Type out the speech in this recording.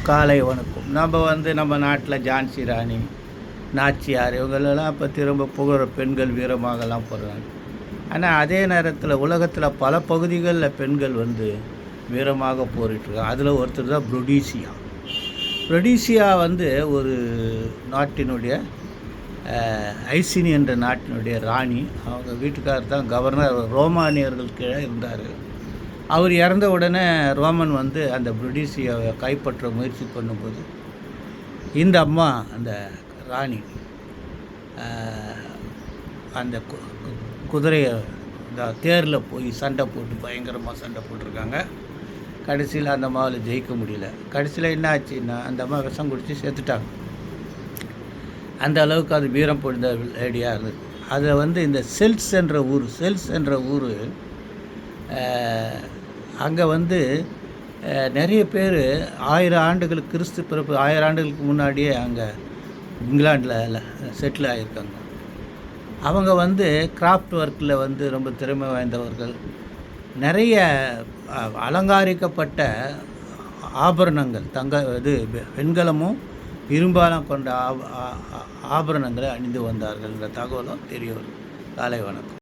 காலை வணக்கம். நம்ம நாட்டில் ஜான்சி ராணி, நாச்சியார் இவங்களெல்லாம் பற்றி ரொம்ப புகழ பெண்கள் வீரமாகலாம் போடுறாங்க. ஆனால் அதே நேரத்தில் உலகத்தில் பல பகுதிகளில் பெண்கள் வீரமாக போரிட்டுருக்காங்க. அதில் ஒருத்தர் தான் ரொடீசியா. ரொடீசியா ஒரு நாட்டினுடைய ஐசினி என்ற நாட்டினுடைய ராணி. அவங்க வீட்டுக்காரர் தான் கவர்னர், ரோமானியர்கள் கீழே இருந்தார். அவர் இறந்த உடனே ரோமன் அந்த ரொடீசியாவை கைப்பற்ற முயற்சி பண்ணும்போது இந்த அம்மா, அந்த ராணி, அந்த குதிரையை தேரில் போய் சண்டை போட்டு பயங்கரமாக சண்டை போட்டிருக்காங்க. கடைசியில் அந்த அம்மாவில் ஜெயிக்க முடியல. கடைசியில் என்ன ஆச்சுன்னா, அந்த அம்மா விஷம் குடித்து செத்துட்டாங்க. அந்த அளவுக்கு அது வீரம் பொழுந்த லேடியாக இருந்தது. அதை இந்த செல்ஸ் என்ற ஊர் அங்கே நிறைய பேர் 1000 ஆண்டுகளுக்கு, கிறிஸ்து பிறப்பு 1000 ஆண்டுகளுக்கு முன்னாடியே அங்கே இங்கிலாண்டில் செட்டில் ஆகியிருக்காங்க. அவங்க கிராஃப்ட் ஒர்க்கில் ரொம்ப திறமை வாய்ந்தவர்கள். நிறைய அலங்காரிக்கப்பட்ட ஆபரணங்கள், வெண்கலமும் இரும்பாலும் கொண்ட ஆபரணங்களை அணிந்து வந்தார்கள். இந்த தகவலும் தெரிய வரும். காலை வணக்கம்.